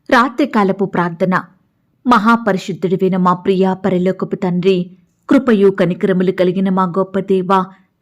రాత్రికాలపు ప్రార్థన. మహాపరిశుద్ధుడివైన మా ప్రియ పరలోకపు తండ్రి, కృపయు కనికరములు కలిగిన మా గొప్ప దేవ,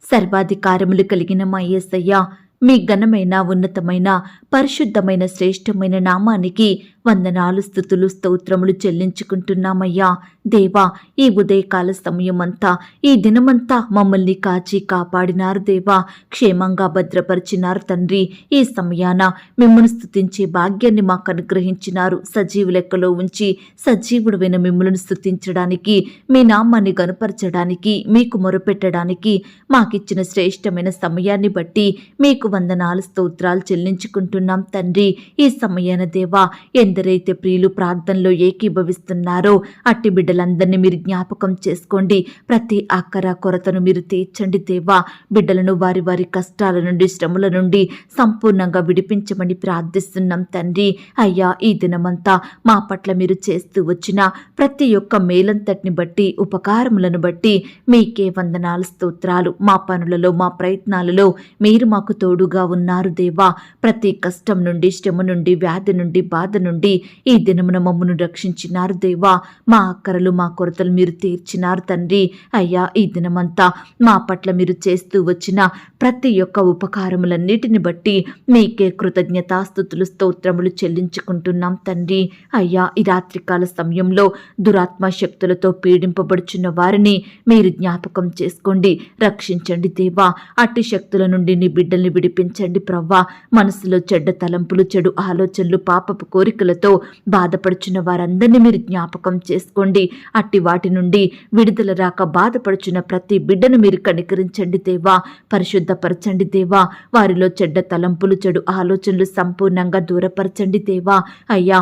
సర్వాధికారములు కలిగిన మా యేసయ్య, మీ ఘనమైన ఉన్నతమైన పరిశుద్ధమైన శ్రేష్టమైన నామానికి వందనాలు, స్తుతులు, స్తోత్రములు చెల్లించుకుంటున్నామయ్యా. దేవా, ఈ ఉదయకాల సమయమంతా, ఈ దినమంతా మమ్మల్ని కాచి కాపాడినారు దేవా, క్షేమంగా భద్రపరిచినారు తండ్రి. ఈ సమయాన మిమ్మల్ని స్తుతించే భాగ్యాన్ని మాకు అనుగ్రహించినారు. సజీవు లెక్కలో ఉంచి సజీవుడైన మిమ్మల్ని స్తుతించడానికి, మీ నామాన్ని గనుపరచడానికి, మీకు మొరపెట్టడానికి మాకిచ్చిన శ్రేష్టమైన సమయాన్ని బట్టి మీకు వందనాలు, స్తోత్రాలు చెల్లించుకుంటున్నాం తండ్రి. ఈ సమయాన దేవా, ఎందరైతే ప్రియులు ప్రార్థనలో ఏకీభవిస్తున్నారో అట్టి బిడ్డలందరినీ మీరు జ్ఞాపకం చేసుకోండి. ప్రతి ఆకర కొరతను మీరు తీర్చండి దేవా. బిడ్డలను వారి వారి కష్టాల నుండి, శ్రమల నుండి సంపూర్ణంగా విడిపించమని ప్రార్థిస్తున్నాం తండ్రి. అయ్యా, ఈ దినమంతా మా పట్ల మీరు చేస్తూ వచ్చిన ప్రతి ఒక్క మేలంతటిని బట్టి, ఉపకారములను బట్టి మీకే వందనాలు, స్తోత్రాలు. మా పనులలో, మా ప్రయత్నాలలో మీరు మాకు తోడుగా ఉన్నారు దేవా. ప్రతి కష్టం నుండి, శ్రమ నుండి, వ్యాధి నుండి, బాధ నుండి ఈ దినమున మమ్మను రక్షించినారు దేవా. మా అక్కరలు, మా కొరతలు మీరు తీర్చినారు తండ్రి. అయ్యా, ఈ దినమంతా మా పట్ల మీరు చేస్తూ వచ్చిన ప్రతి ఒక్క ఉపకారములన్నిటిని బట్టి మీకే కృతజ్ఞతాస్తుతులు, స్తోత్రములు చెల్లించుకుంటున్నాం తండ్రి. అయ్యా, ఈ రాత్రికాల సమయంలో దురాత్మ శక్తులతో పీడింపబడుచున్న వారిని మీరు జ్ఞాపకం చేసుకోండి, రక్షించండి దేవా. అట్టి శక్తుల నుండి నీ బిడ్డల్ని విడిపించండి ప్రవ్వా. మనసులో చెడ్డ తలంపులు, చెడు ఆలోచనలు, పాపపు కోరికలతో బాధపడుచున్న వారందరినీ మీరు జ్ఞాపకం చేసుకోండి. అట్టి వాటి నుండి విడుదల రాక బాధపడుచున్న ప్రతి బిడ్డను మీరు కనికరించండి దేవా, పరిశుద్ధపరచండి దేవా. వారిలో చెడ్డ తలంపులు, చెడు ఆలోచనలు సంపూర్ణంగా దూరపరచండి దేవా. అయ్యా,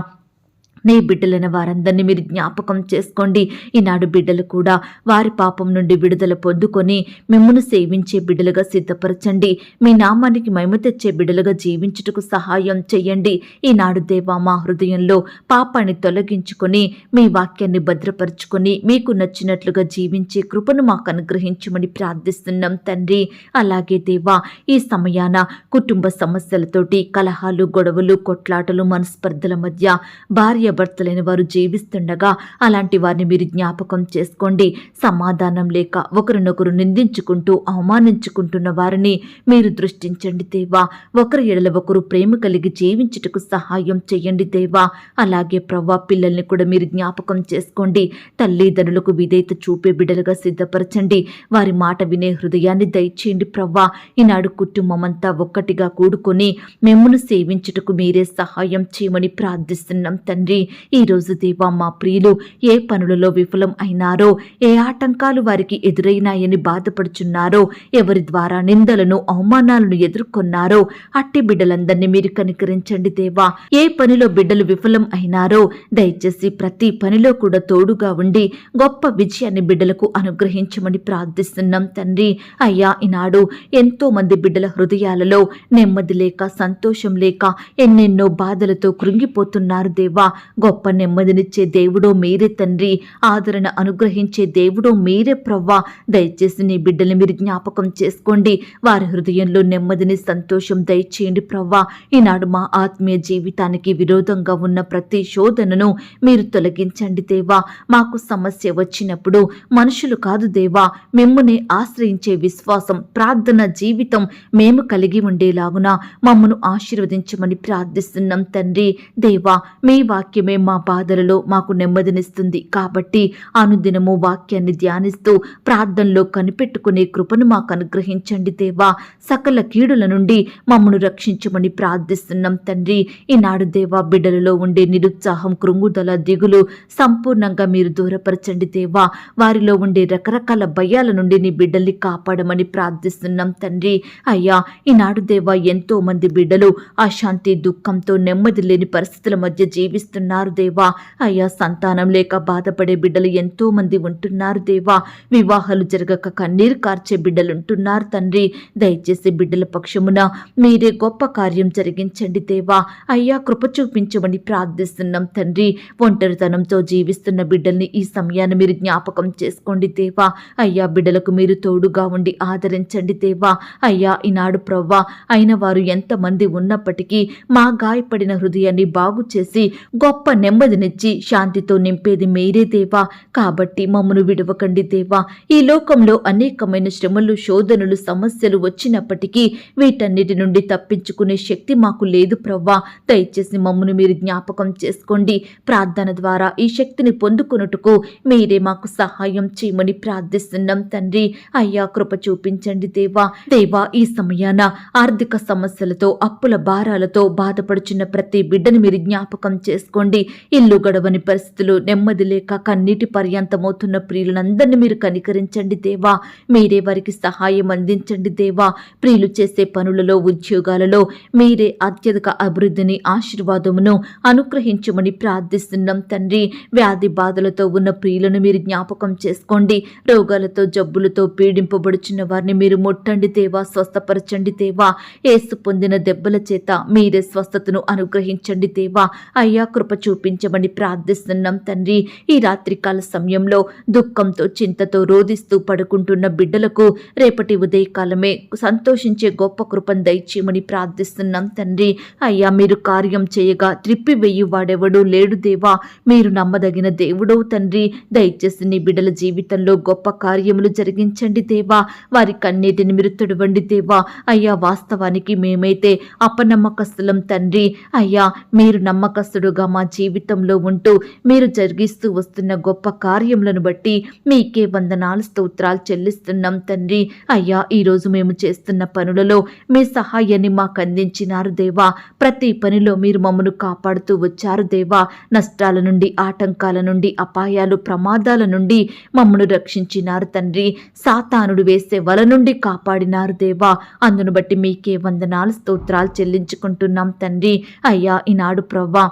నీ బిడ్డలైన వారందరినీ మీరు జ్ఞాపకం చేసుకోండి. ఈనాడు బిడ్డలు కూడా వారి పాపం నుండి విడుదల పొందుకొని మిమ్మును సేవించే బిడ్డలుగా సిద్ధపరచండి. మీ నామానికి మహిమ తెచ్చే బిడ్డలుగా జీవించుటకు సహాయం చేయండి. ఈనాడు దేవా, మా హృదయంలో పాపాన్ని తొలగించుకొని మీ వాక్యాన్ని భద్రపరుచుకొని మీకు నచ్చినట్లుగా జీవించే కృపను మాకు అనుగ్రహించమని ప్రార్థిస్తున్నాం తండ్రి. అలాగే దేవా, ఈ సమయాన కుటుంబ సమస్యలతోటి కలహాలు, గొడవలు, కొట్లాటలు, మనస్పర్ధల మధ్య భార్య భర్తలైన వారు జీవిస్తుండగా అలాంటి వారిని మీరు జ్ఞాపకం చేసుకోండి. సమాధానం లేక ఒకరినొకరు నిందించుకుంటూ అవమానించుకుంటున్న వారిని మీరు దృష్టించండి దేవా. ఒకరి ఎడల ఒకరు ప్రేమ కలిగి జీవించుటకు సహాయం చేయండి దేవా. అలాగే ప్రవ్వా, పిల్లల్ని కూడా మీరు జ్ఞాపకం చేసుకోండి. తల్లిదండ్రులకు విధేయత చూపే బిడ్డలుగా సిద్ధపరచండి. వారి మాట వినే హృదయాన్ని దయచేయండి ప్రవ్వా. ఈనాడు కుటుంబం అంతా ఒక్కటిగా కూడుకొని మిమ్మును సేవించుటకు మీరే సహాయం చేయమని ప్రార్థిస్తున్నాం తండ్రి. ఈరోజు దేవా, మా ప్రియులు ఏ పనులలో విఫలం అయినారో, ఏ ఆటంకాలు వారికి ఎదురైనాయని బాధపడుచున్నారో, ఎవరి ద్వారా నిందలను, అవమానాలను ఎదుర్కొన్నారో అట్టి బిడ్డలందరినీ మీరు కనికరించండి దేవా. ఏ పనిలో బిడ్డలు విఫలం అయినారో దయచేసి ప్రతి పనిలో కూడా తోడుగా ఉండి గొప్ప విజయాన్ని బిడ్డలకు అనుగ్రహించమని ప్రార్థిస్తున్నాం తండ్రి. అయ్యా, ఈనాడు ఎంతో మంది బిడ్డల హృదయాలలో నెమ్మది లేక, సంతోషం లేక ఎన్నెన్నో బాధలతో కృంగిపోతున్నారు దేవా. గొప్ప నెమ్మదినిచ్చే దేవుడో మీరే తండ్రి, ఆదరణ అనుగ్రహించే దేవుడో మీరే ప్రవ్వా. దయచేసి నీ బిడ్డల్ని మీరు జ్ఞాపకం చేసుకోండి. వారి హృదయంలో నెమ్మదిని, సంతోషం దయచేయండి ప్రవ్వా. ఈనాడు మా ఆత్మీయ జీవితానికి విరోధంగా ఉన్న ప్రతి శోధనను మీరు తొలగించండి దేవా. మాకు సమస్య వచ్చినప్పుడు మనుషులు కాదు దేవా, మిమ్మునే ఆశ్రయించే విశ్వాసం, ప్రార్థన జీవితం మేము కలిగి ఉండేలాగున మమ్మను ఆశీర్వదించమని ప్రార్థిస్తున్నాం తండ్రి. దేవా, మీ వాక్యమే మా బాధలలో మాకు నెమ్మదినిస్తుంది కాబట్టి అనుదినము వాక్యాన్ని ధ్యానిస్తూ ప్రార్థనలో కనిపెట్టుకునే కృపను మాకు అనుగ్రహించండి దేవా. సకల కీడుల నుండి మమ్మను రక్షించమని ప్రార్థిస్తున్నాం తండ్రి. ఈనాడు దేవా, బిడ్డలలో ఉండే నిరుత్సాహం, కృంగుదల, దిగులు సంపూర్ణంగా మీరు దూరపరచండి దేవా. వారిలో ఉండే రకరకాల భయాల నుండి నీ బిడ్డల్ని కాపాడమని ప్రార్థిస్తున్నాం తండ్రి. అయ్యా, ఈనాడు దేవా, ఎంతో మంది బిడ్డలు అశాంతి, దుఃఖంతో నెమ్మది లేని పరిస్థితుల మధ్య జీవిస్తున్నారు ఉంటున్నారు దేవా. అయ్యా సంతానం లేక బాధపడే బిడ్డలు ఎంతో మంది ఉంటున్నారు దేవా. వివాహాలు జరగక కన్నీరు కార్చే బిడ్డలు ఉంటున్నారు తండ్రి. దయచేసి బిడ్డల పక్షమున మీరే గొప్ప కార్యం జరిగించండి దేవా. అయ్యా కృప చూపించమని ప్రార్థిస్తున్నాం తండ్రి. ఒంటరితనంతో జీవిస్తున్న బిడ్డల్ని ఈ సమయాన్ని మీరు జ్ఞాపకం చేసుకోండి దేవా. అయ్యా బిడ్డలకు మీరు తోడుగా ఉండి ఆదరించండి దేవా. అయ్యా ఈనాడు ప్రవ్వా అయిన వారు ఎంతమంది ఉన్నప్పటికీ మా గాయపడిన హృదయాన్ని బాగు చేసి గొప్ప నెమ్మదినిచ్చి శాంతితో నింపేది మీరే దేవా. కాబట్టి మమ్మను విడవకండి దేవా. ఈ లోకంలో అనేకమైన శ్రమలు, శోధనలు, సమస్యలు వచ్చినప్పటికీ వీటన్నిటి నుండి తప్పించుకునే శక్తి మాకు లేదు ప్రవ్వా. దయచేసి మమ్మను మీరు జ్ఞాపకం చేసుకోండి. ప్రార్థన ద్వారా ఈ శక్తిని పొందుకొనుటకు మీరే మాకు సహాయం చేయమని ప్రార్థిస్తున్నాం తండ్రి. అయ్యా కృప చూపించండి దేవా. దేవా ఈ సమయాన ఆర్థిక సమస్యలతో, అప్పుల భారాలతో బాధపడుచున్న ప్రతి బిడ్డని మీరు జ్ఞాపకం చేసుకోండి. ఇల్లు గడవని పరిస్థితులు, నెమ్మది లేక కన్నీటి పర్యంతమవుతున్న ప్రియులందరినీ మీరు కనికరించండి దేవా. మీరే వారికి సహాయం అందించండి దేవా. ప్రియులు చేసే పనులలో, ఉద్యోగాలలో మీరే అత్యధిక అభివృద్ధిని, ఆశీర్వాదమును అనుగ్రహించమని ప్రార్థిస్తున్నాం తండ్రి. వ్యాధి బాధలతో ఉన్న ప్రియులను మీరు జ్ఞాపకం చేసుకోండి. రోగాలతో, జబ్బులతో పీడింపబడుచున్న వారిని మీరు ముట్టండి దేవా. స్వస్థపరచండి దేవా. యేసు పొందిన దెబ్బల చేత మీరే స్వస్థతను అనుగ్రహించండి దేవా. అయ్యా కృప చూపించమని ప్రార్థిస్తున్నాం తండ్రి. ఈ రాత్రికాల సమయంలో దుఃఖంతో, చింతతో రోధిస్తూ పడుకుంటున్న బిడ్డలకు రేపటి ఉదయకాలమే సంతోషించే గొప్ప కృపను దయచేయమని ప్రార్థిస్తున్నాం తండ్రి. అయ్యా మీరు కార్యం చేయగా త్రిప్పివేయు వాడెవడూ లేడు దేవా. మీరు నమ్మదగిన దేవుడవు తండ్రి. దయచేసి నీ బిడ్డల జీవితంలో గొప్ప కార్యములు జరిగించండి దేవా. వారి కన్నీటిని మీరు తుడవండి దేవా. అయ్యా వాస్తవానికి మేమైతే అపనమ్మకస్తులం తండ్రి. అయ్యా మీరు నమ్మకస్తుడుగా మా జీవితంలో ఉంటూ మీరు జరిగిస్తూ వస్తున్న గొప్ప కార్యములను బట్టి మీకే వందనాలు, స్తోత్రాలు చెల్లిస్తున్నాం తండ్రి. అయ్యా ఈరోజు మేము చేస్తున్న పనులలో మీ సహాయాన్ని మాకు అందించినారు దేవా. ప్రతి పనిలో మీరు మమ్మను కాపాడుతూ వచ్చారు దేవా. నష్టాల నుండి, ఆటంకాల నుండి, అపాయాలు, ప్రమాదాల నుండి మమ్మను రక్షించినారు తండ్రి. సాతానుడు వేసే వల నుండి కాపాడినారు దేవా. అందును బట్టి మీకే వందనాలు, స్తోత్రాలు చెల్లించుకుంటున్నాం తండ్రి. అయ్యా ఈనాడు ప్రవ్వా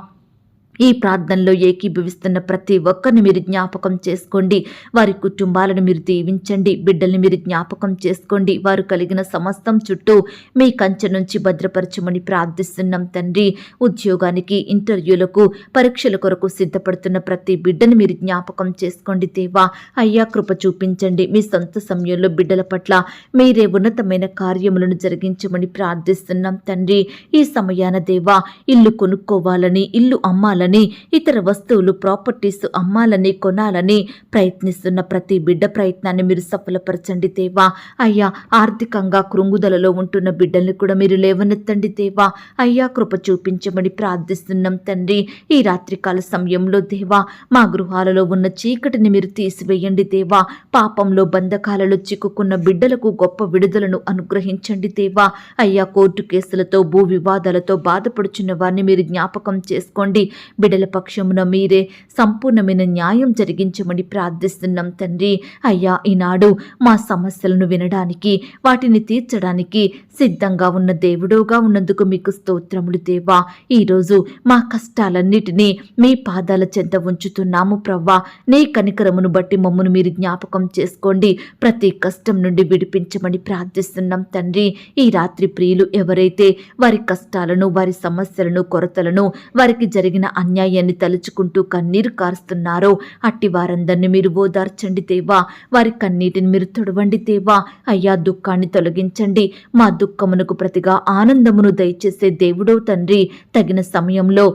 ఈ ప్రార్థనలో ఏకీభవిస్తున్న ప్రతి ఒక్కరిని మీరు జ్ఞాపకం చేసుకోండి. వారి కుటుంబాలను మీరు దీవించండి. బిడ్డల్ని మీరు జ్ఞాపకం చేసుకోండి. వారు కలిగిన సమస్తం చుట్టూ మీ కంచె నుంచి భద్రపరచమని ప్రార్థిస్తున్నాం తండ్రి. ఉద్యోగానికి, ఇంటర్వ్యూలకు, పరీక్షల కొరకు సిద్ధపడుతున్న ప్రతి బిడ్డని మీరు జ్ఞాపకం చేసుకోండి దేవా. అయ్యా కృప చూపించండి. మీ సొంత సమయంలో బిడ్డల పట్ల మీరే ఉన్నతమైన కార్యములను జరిగించమని ప్రార్థిస్తున్నాం తండ్రి. ఈ సమయాన దేవా ఇల్లు కొనుక్కోవాలని, ఇల్లు అమ్మాలని, ఇతర వస్తువులు, ప్రాపర్టీస్ అమ్మాలని, కొనాలని ప్రయత్నిస్తున్న ప్రతి బిడ్డ ప్రయత్నాన్ని మీరు సఫలపరచండి దేవా. అయ్యా ఆర్థికంగా కృంగుదలలో ఉంటున్న బిడ్డల్ని కూడా మీరు లేవనెత్తండి దేవా. అయ్యా కృప చూపించమని ప్రార్థిస్తున్నాం తండ్రి. ఈ రాత్రికాల సమయంలో దేవా మా గృహాలలో ఉన్న చీకటిని మీరు తీసివేయండి దేవా. పాపంలో, బంధకాలలో చిక్కుకున్న బిడ్డలకు గొప్ప విడుదలను అనుగ్రహించండి దేవా. అయ్యా కోర్టు కేసులతో, భూ వివాదాలతో బాధపడుచున్న వారిని మీరు జ్ఞాపకం చేసుకోండి. బిడ్డల పక్షమున మీరే సంపూర్ణమైన న్యాయం జరిగించమని ప్రార్థిస్తున్నాం తండ్రి. అయ్యా ఈనాడు మా సమస్యలను వినడానికి, వాటిని తీర్చడానికి సిద్ధంగా ఉన్న దేవుడుగా ఉన్నందుకు మీకు స్తోత్రములు దేవా. ఈరోజు మా కష్టాలన్నిటినీ మీ పాదాల చెంత ఉంచుతున్నాము ప్రవ్వా. నీ కనికరమును బట్టి మమ్మను మీరు జ్ఞాపకం చేసుకోండి. ప్రతి కష్టం నుండి విడిపించమని ప్రార్థిస్తున్నాం తండ్రి. ఈ రాత్రి ప్రియులు ఎవరైతే వారి కష్టాలను, వారి సమస్యలను, కొరతలను, వారికి జరిగిన అన్యాయాన్ని తలుచుకుంటూ కన్నీరు కారుస్తున్నారో అట్టి వారందరినీ మీరు ఓదార్చండి దేవా. వారి కన్నీటిని మీరు తొడవండి దేవా. అయ్యా దుఃఖాన్ని తొలగించండి. మా దుఃఖమునకు ప్రతిగా ఆనందమును దయచేసే దేవుడో తండ్రి. తగిన సమయంలో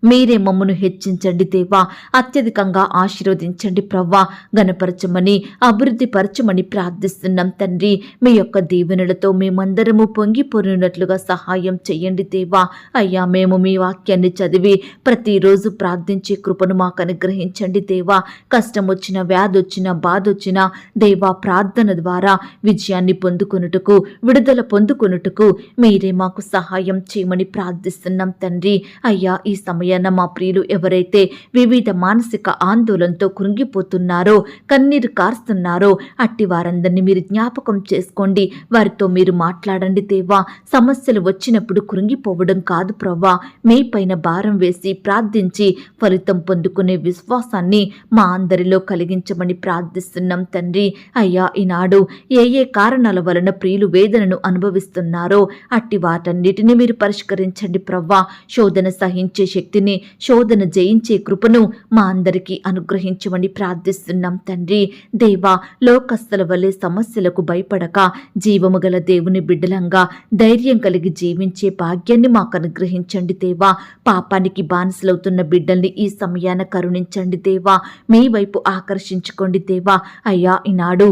మీరే మమ్మను హెచ్చించండి దేవా. అత్యధికంగా ఆశీర్వదించండి ప్రవ్వా. గణపరచమని, అభివృద్ధి పరచమని ప్రార్థిస్తున్నాం తండ్రి. మీ యొక్క దీవెనలతో మేమందరము పొంగిపోయినట్లుగా సహాయం చేయండి దేవా. అయ్యా మేము మీ వాక్యాన్ని చదివి ప్రతిరోజు ప్రార్థించే కృపను మాకు అనుగ్రహించండి దేవా. కష్టం వచ్చిన, వ్యాధి వచ్చిన, బాధ వచ్చిన దేవా ప్రార్థన ద్వారా విజయాన్ని పొందుకొనుటకు, విడుదల పొందుకొనుటకు మీరే మాకు సహాయం చేయమని ప్రార్థిస్తున్నాం తండ్రి. అయ్యా ఈ సమయం సమయాన మా ప్రియులు ఎవరైతే వివిధ మానసిక ఆందోళనతో కృంగిపోతున్నారో, కన్నీరు కారుస్తున్నారో అట్టి వారందరినీ మీరు జ్ఞాపకం చేసుకోండి. వారితో మీరు మాట్లాడండి దేవా. సమస్యలు వచ్చినప్పుడు కృంగిపోవడం కాదు ప్రవ్వా, మీ పైన భారం వేసి ప్రార్థించి ఫలితం పొందుకునే విశ్వాసాన్ని మా అందరిలో కలిగించమని ప్రార్థిస్తున్నాం తండ్రి. అయ్యా, ఈనాడు ఏ కారణాల వలన ప్రియులు వేదనను అనుభవిస్తున్నారో అట్టి వాటన్నిటిని మీరు పరిష్కరించండి ప్రవ్వా. శోధన సహించే శక్తిని, శోధన జయించే కృపను మా అందరికీ అనుగ్రహించమని ప్రార్థిస్తున్నాం తండ్రి. దేవా, లోకస్తుల వలె సమస్యలకు భయపడక జీవము గల దేవుని బిడ్డలంగా ధైర్యం కలిగి జీవించే భాగ్యాన్ని మాకు అనుగ్రహించండి దేవా. పాపానికి బానిసలవుతున్న బిడ్డల్ని ఈ సమయాన కరుణించండి దేవా. మీ వైపు ఆకర్షించుకోండి దేవా. అయ్యా, ఈనాడు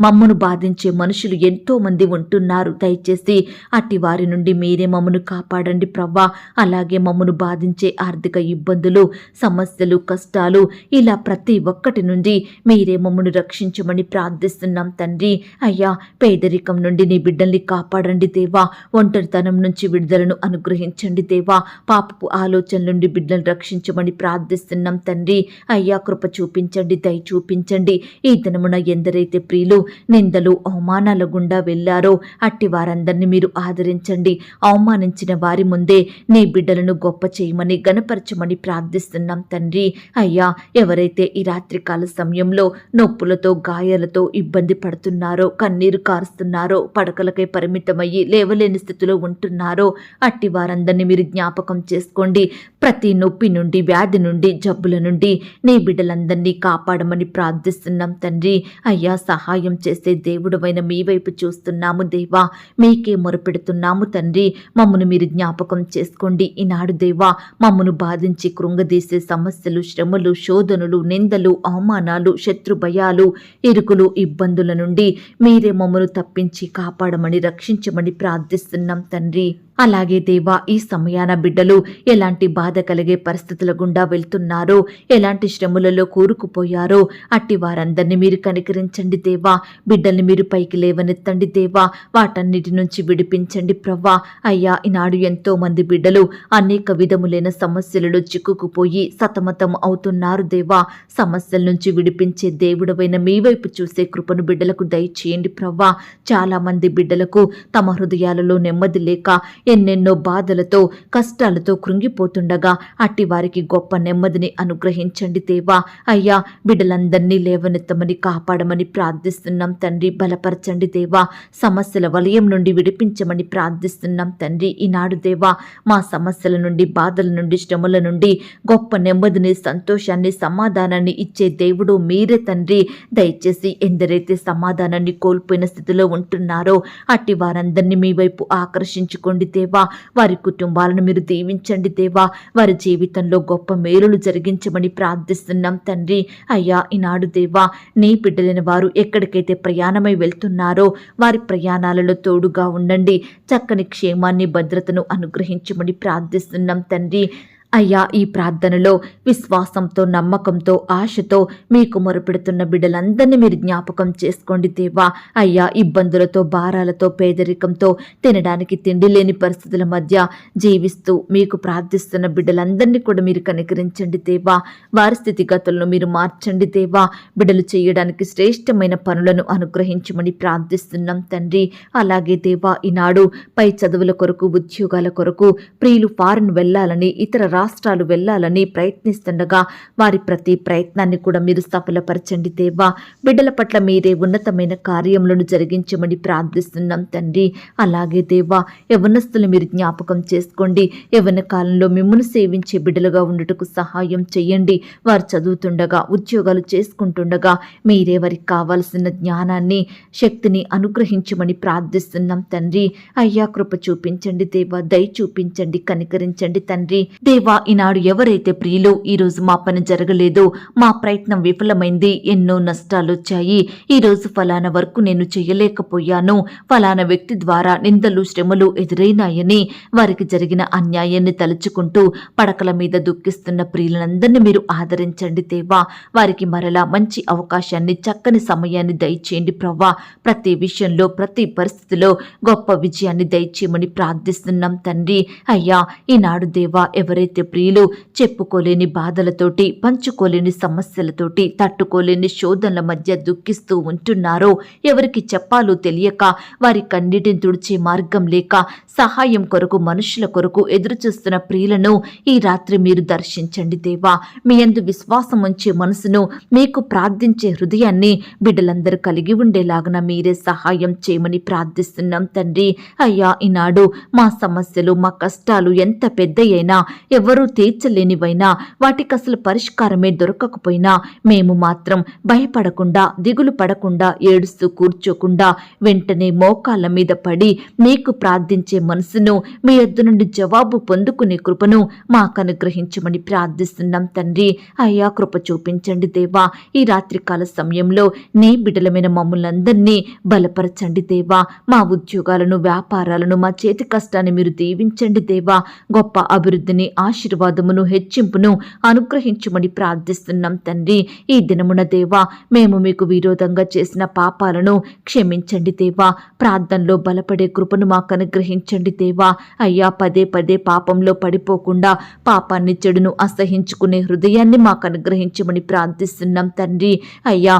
మమ్మను బాధించే మనుషులు ఎంతో మంది ఉంటున్నారు. దయచేసి అట్టి వారి నుండి మీరే మమ్మను కాపాడండి ప్రవ్వా. అలాగే మమ్మను బాధించే ఆర్థిక ఇబ్బందులు, సమస్యలు, కష్టాలు ఇలా ప్రతి ఒక్కటి నుండి మీరే మమ్మను రక్షించమని ప్రార్థిస్తున్నాం తండ్రి. అయ్యా, పేదరికం నుండి నీ బిడ్డల్ని కాపాడండి దేవా. ఒంటరితనం నుంచి విడుదలను అనుగ్రహించండి దేవా. పాపపు ఆలోచన నుండి బిడ్డలను రక్షించమని ప్రార్థిస్తున్నాం తండ్రి. అయ్యా, కృప చూపించండి, దయ చూపించండి. ఈ దినమున ఎందరైతే ప్రియులు నిందలు, అవమానాల గుండా వెళ్లారో అట్టి వారందరినీ మీరు ఆదరించండి. అవమానించిన వారి ముందే నీ బిడ్డలను గొప్ప చేయమని, గణపరచమని ప్రార్థిస్తున్నాం తండ్రి. అయ్యా, ఎవరైతే ఈ రాత్రికాల సమయంలో నొప్పులతో, గాయాలతో ఇబ్బంది పడుతున్నారో, కన్నీరు కారుస్తున్నారో, పడకలకై పరిమితమయ్యి లేవలేని స్థితిలో ఉంటున్నారో అట్టి వారందరినీ మీరు జ్ఞాపకం చేసుకోండి. ప్రతి నొప్పి నుండి, వ్యాధి నుండి, జబ్బుల నుండి నీ బిడ్డలందరినీ కాపాడమని ప్రార్థిస్తున్నాం తండ్రి. అయ్యా, సహాయం చేసే దేవుడవైన మీ వైపు చూస్తున్నాము దేవా. మీకే మొరపెడుతున్నాము తండ్రి. మమ్మను మీరు జ్ఞాపకం చేసుకోండి. ఈనాడు దేవా, మమ్మను బాధించి కృంగదీసే సమస్యలు, శ్రమలు, శోధనలు, నిందలు, అవమానాలు, శత్రు భయాలు, ఇరుకులు, ఇబ్బందుల నుండి మీరే మమ్మను తప్పించి కాపాడమని, రక్షించమని ప్రార్థిస్తున్నాం తండ్రి. అలాగే దేవా, ఈ సమయాన బిడ్డలు ఎలాంటి బాధ కలిగే పరిస్థితుల గుండా వెళ్తున్నారో, ఎలాంటి శ్రమలలో కూరుకుపోయారో అట్టి వారందరినీ మీరు కనికరించండి దేవా. బిడ్డల్ని మీరు పైకి లేవనెత్తండి దేవా. వాటన్నిటి నుంచి విడిపించండి ప్రవ్వా. అయ్యా, ఈనాడు ఎంతో మంది బిడ్డలు అనేక విధములైన సమస్యలలో చిక్కుకుపోయి సతమతం అవుతున్నారు దేవా. సమస్యల నుంచి విడిపించే దేవుడవైన మీ వైపు చూసే కృపను బిడ్డలకు దయచేయండి ప్రవ్వా. చాలా మంది బిడ్డలకు తమ హృదయాలలో నెమ్మది లేక ఎన్నెన్నో బాధలతో, కష్టాలతో కృంగిపోతుండగా అట్టి వారికి గొప్ప నెమ్మదిని అనుగ్రహించండి దేవా. అయ్యా, బిడ్డలందరినీ లేవనెత్తమని, కాపాడమని ప్రార్థిస్తున్నాం తండ్రి. బలపరచండి దేవా. సమస్యల వలయం నుండి విడిపించమని ప్రార్థిస్తున్నాం తండ్రి. ఈనాడు దేవా, మా సమస్యల నుండి, బాధల నుండి, శ్రమల నుండి గొప్ప నెమ్మదిని, సంతోషాన్ని, సమాధానాన్ని ఇచ్చే దేవుడు మీరే తండ్రి. దయచేసి ఎందరైతే సమాధానాన్ని కోల్పోయిన స్థితిలో ఉంటున్నారో అట్టి వారందరినీ మీ వైపు ఆకర్షించుకోండి దేవా. వారి కుటుంబాలను మీరు దీవించండి దేవా. వారి జీవితంలో గొప్ప మేలులు జరిగించమని ప్రార్థిస్తున్నాం తండ్రి. అయ్యా, ఈనాడు దేవా, నీ బిడ్డలైన వారు ఎక్కడికైతే ప్రయాణమై వెళ్తున్నారో వారి ప్రయాణాలలో తోడుగా ఉండండి. చక్కని క్షేమాన్ని, భద్రతను అనుగ్రహించమని ప్రార్థిస్తున్నాం తండ్రి. అయ్యా, ఈ ప్రార్థనలో విశ్వాసంతో, నమ్మకంతో, ఆశతో మీకు మొరపెడుతున్న బిడ్డలందరినీ మీరు జ్ఞాపకం చేసుకోండి దేవా. అయ్యా, ఇబ్బందులతో, భారాలతో, పేదరికంతో, తినడానికి తిండి లేని పరిస్థితుల మధ్య జీవిస్తూ మీకు ప్రార్థిస్తున్న బిడ్డలందరినీ కూడా మీరు కనికరించండి దేవా. వారి స్థితిగతులను మీరు మార్చండి దేవా. బిడ్డలు చేయడానికి శ్రేష్టమైన పనులను అనుగ్రహించమని ప్రార్థిస్తున్నాం తండ్రి. అలాగే దేవా, ఈనాడు పై చదువుల కొరకు, ఉద్యోగాల కొరకు ప్రియులు ఫారెన్ వెళ్లాలని, ఇతర రాష్ట్రాలు వెళ్లాలని ప్రయత్నిస్తుండగా వారి ప్రతి ప్రయత్నాన్ని కూడా మీరు సఫలపరచండి దేవా. బిడ్డల పట్ల మీరే ఉన్నతమైన కార్యములను జరిగించమని ప్రార్థిస్తున్నాం తండ్రి. అలాగే దేవా, యవ్వనస్తులు మీరు జ్ఞాపకం చేసుకోండి. యవ్వన కాలంలో మిమ్మల్ని సేవించే బిడ్డలుగా ఉండుటకు సహాయం చేయండి. వారు చదువుతుండగా, ఉద్యోగాలు చేసుకుంటుండగా మీరే వారికి కావాల్సిన జ్ఞానాన్ని, శక్తిని అనుగ్రహించమని ప్రార్థిస్తున్నాం తండ్రి. అయ్యా, కృప చూపించండి దేవా. దయ చూపించండి, కనికరించండి తండ్రి. దేవా, ఈనాడు ఎవరైతే ప్రియులు ఈరోజు మా పని జరగలేదు, మా ప్రయత్నం విఫలమైంది, ఎన్నో నష్టాలు వచ్చాయి, ఈరోజు ఫలానా వరకు నేను చేయలేకపోయాను, ఫలానా వ్యక్తి ద్వారా నిందలు, శ్రమలు ఎదురైనాయని వారికి జరిగిన అన్యాయాన్ని తలుచుకుంటూ పడకల మీద దుఃఖిస్తున్న ప్రియులందరినీ మీరు ఆదరించండి దేవా. వారికి మరలా మంచి అవకాశాన్ని, చక్కని సమయాన్ని దయచేయండి ప్రవ్వా. ప్రతి విషయంలో, ప్రతి పరిస్థితిలో గొప్ప విజయాన్ని దయచేయమని ప్రార్థిస్తున్నాం తండ్రి. అయ్యా, ఈనాడు దేవా, ఎవరైతే అయితే ప్రియులు చెప్పుకోలేని బాధలతోటి, పంచుకోలేని సమస్యలతోటి, తట్టుకోలేని శోధనల మధ్య దుఃఖిస్తూ ఉంటున్నారో, ఎవరికి చెప్పాలో తెలియక, వారి కన్నీటిని తుడిచే మార్గం లేక, సహాయం కొరకు మనుషుల కొరకు ఎదురుచూస్తున్న ప్రియులను ఈ రాత్రి మీరు దర్శించండి దేవా. మీ యందు విశ్వాసం ఉంచే మనసును, మీకు ప్రార్థించే హృదయాన్ని బిడ్డలందరూ కలిగి ఉండేలాగున మీరే సహాయం చేయమని ప్రార్థిస్తున్నాం తండ్రి. అయ్యా, ఈనాడు మా సమస్యలు, మా కష్టాలు ఎంత పెద్దయైనా, ఎవరూ తీర్చలేనివైనా, వాటికి అసలు పరిష్కారమే దొరకకపోయినా మేము మాత్రం భయపడకుండా, దిగులు పడకుండా, ఏడుస్తూ కూర్చోకుండా వెంటనే మోకాళ్ళ మీద పడి మీకు ప్రార్థించే మనసును, మీ యొద్ద నుండి జవాబు పొందుకునే కృపను మాకు అనుగ్రహించమని ప్రార్థిస్తున్నాం తండ్రి. అయ్యా, కృప చూపించండి దేవా. ఈ రాత్రికాల సమయంలో నీ బిడ్డలమైన మమ్మల్నందరినీ బలపరచండి దేవా. మా ఉద్యోగాలను, వ్యాపారాలను, మా చేతి కష్టాన్ని మీరు దీవించండి దేవా. గొప్ప అభివృద్ధిని, ఆశీర్వాదమును, హెచ్చింపును అనుగ్రహించమని ప్రార్థిస్తున్నాం తండ్రి. ఈ దినమున దేవా, మేము మీకు విరోధంగా చేసిన పాపాలను క్షమించండి దేవా. ప్రార్థనలో బలపడే కృపను మాకు అనుగ్రహించండి దేవా. అయ్యా, పదే పదే పాపంలో పడిపోకుండా పాపాన్ని, చెడును అసహించుకునే హృదయాన్ని మాకు అనుగ్రహించమని ప్రార్థిస్తున్నాం తండ్రి. అయ్యా,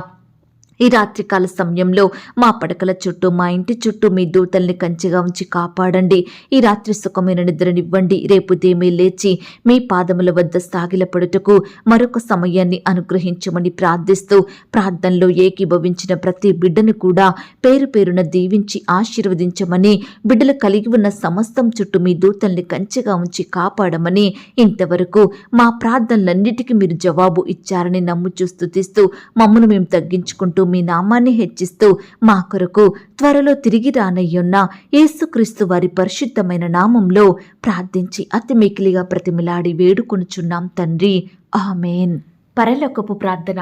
ఈ రాత్రికాల సమయంలో మా పడకల చుట్టూ, మా ఇంటి చుట్టూ మీ దూతల్ని కంచెగా ఉంచి కాపాడండి. ఈ రాత్రి సుఖమైన నిద్రనివ్వండి. రేపు ఉదయమే లేచి మీ పాదముల వద్ద సాగిలపడుటకు మరొక సమయాన్ని అనుగ్రహించమని ప్రార్థిస్తూ, ప్రార్థనలో ఏకీభవించిన ప్రతి బిడ్డను కూడా పేరు పేరున దీవించి ఆశీర్వదించమని, బిడ్డలు కలిగి ఉన్న సమస్తం చుట్టూ మీ దూతల్ని కంచెగా ఉంచి కాపాడమని, ఇంతవరకు మా ప్రార్థనలన్నిటికీ మీరు జవాబు ఇచ్చారని నమ్ముచూ స్తుతిస్తూ, మమ్మను మేము తగ్గించుకుంటూ మీ నామాన్ని హెచ్చిస్తూ, మా కొరకు త్వరలో తిరిగి రానయ్యున్న యేసుక్రీస్తు వారి పరిశుద్ధమైన నామంలో ప్రార్థించి అతి మికిలిగా ప్రతిమిలాడి వేడుకొనుచున్నాం తండ్రి. ఆమేన్. పరలోకపు ప్రార్థన.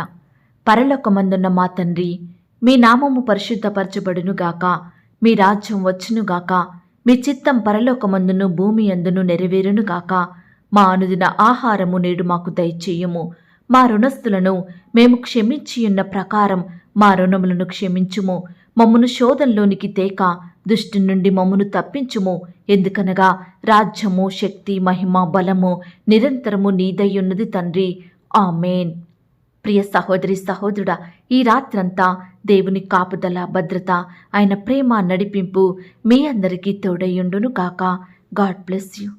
పరలోకమందున్న మా తండ్రి, మీ నామము పరిశుద్ధపరచబడునుగాక. మీ రాజ్యం వచ్చునుగాక. మీ చిత్తం పరలోకమందును భూమి అందును నెరవేరునుగాక. మా అనుదిన ఆహారము నేడు మాకు దయచేయుము. మా రుణస్థులను మేము క్షమించియున్న ప్రకారం మా రుణములను క్షమించుము. మమ్మను శోధంలోనికి తేక దుష్టి నుండి మమ్మను తప్పించుము. ఎందుకనగా రాజ్యము, శక్తి, మహిమ, బలము నిరంతరము నీదయ్యున్నది తండ్రి. ఆమేన్. ప్రియ సహోదరి, సహోదరుడా, ఈ రాత్రంతా దేవుని కాపుదల, భద్రత, ఆయన ప్రేమ, నడిపింపు మీ అందరికీ తోడయ్యుండును కాక. God bless you.